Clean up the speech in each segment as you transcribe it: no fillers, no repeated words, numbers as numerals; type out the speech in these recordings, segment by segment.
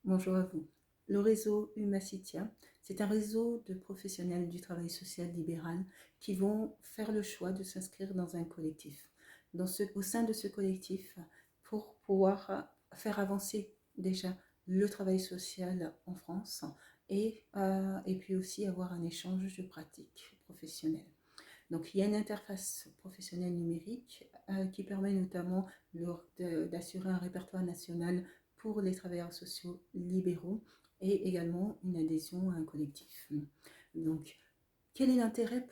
Bonjour à vous. Le réseau Humacitia, c'est un réseau de professionnels du travail social libéral qui vont faire le choix de s'inscrire dans un collectif. Au sein de ce collectif, pour pouvoir faire avancer déjà le travail social en France et puis aussi avoir un échange de pratiques professionnelles. Donc, il y a une interface professionnelle numérique qui permet notamment d'assurer un répertoire national pour les travailleurs sociaux libéraux et également une adhésion à un collectif. Donc, quel est l'intérêt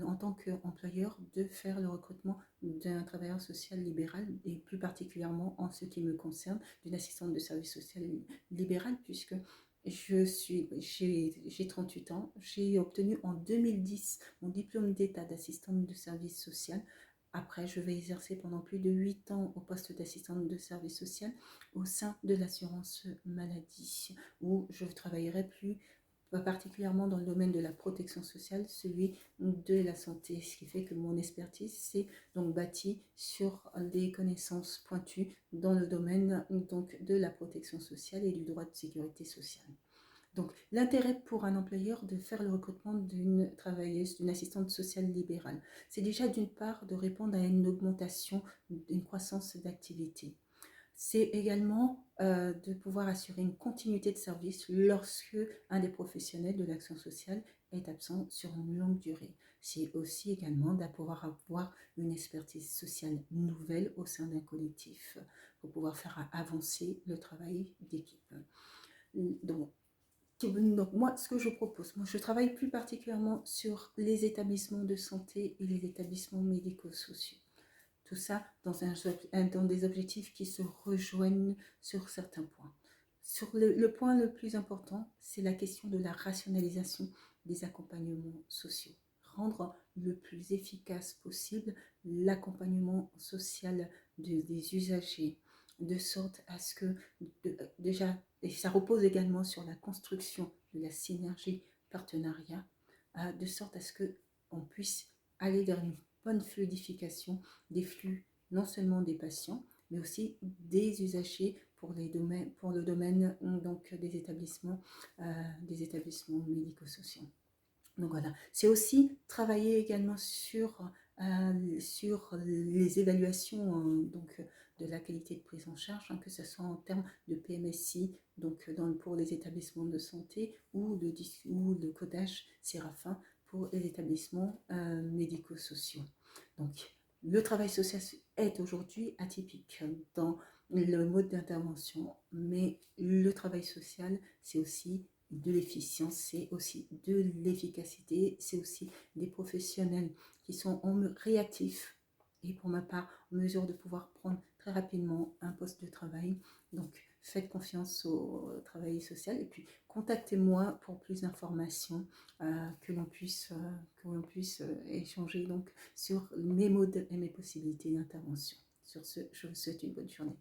en tant qu'employeur, de faire le recrutement d'un travailleur social libéral et plus particulièrement en ce qui me concerne, d'une assistante de service social libéral, puisque j'ai 38 ans, j'ai obtenu en 2010 mon diplôme d'état d'assistante de service social. Après, je vais exercer pendant plus de 8 ans au poste d'assistante de service social au sein de l'assurance maladie, où je travaillerai plus particulièrement dans le domaine de la protection sociale, celui de la santé, ce qui fait que mon expertise s'est donc bâtie sur des connaissances pointues dans le domaine donc de la protection sociale et du droit de sécurité sociale. Donc, l'intérêt pour un employeur de faire le recrutement d'une travailleuse, d'une assistante sociale libérale, c'est déjà d'une part de répondre à une augmentation, une croissance d'activité. C'est également de pouvoir assurer une continuité de service lorsque un des professionnels de l'action sociale est absent sur une longue durée. C'est aussi également de pouvoir avoir une expertise sociale nouvelle au sein d'un collectif pour pouvoir faire avancer le travail d'équipe. Donc, moi, ce que je propose, moi, je travaille plus particulièrement sur les établissements de santé et les établissements médico-sociaux. Tout ça dans des objectifs qui se rejoignent sur certains points. Sur le point le plus important, c'est la question de la rationalisation des accompagnements sociaux. Rendre le plus efficace possible l'accompagnement social des usagers, de sorte à ce que, déjà, et ça repose également sur la construction de la synergie partenariat, de sorte à ce qu'on puisse aller vers une bonne fluidification des flux, non seulement des patients, mais aussi des usagers pour le domaine donc, des établissements médico-sociaux. Donc voilà, c'est aussi travailler également sur les évaluations donc, de la qualité de prise en charge, que ce soit en termes de PMSI, donc pour les établissements de santé, ou de codage Séraphin pour les établissements médico-sociaux. Donc, le travail social est aujourd'hui atypique dans le mode d'intervention, mais le travail social, c'est aussi de l'efficience, c'est aussi de l'efficacité, c'est aussi des professionnels qui sont réactifs et pour ma part en mesure de pouvoir prendre très rapidement un poste de travail. Donc faites confiance au travail social et puis contactez-moi pour plus d'informations, que l'on puisse échanger donc sur mes modes et mes possibilités d'intervention. Sur ce, je vous souhaite une bonne journée.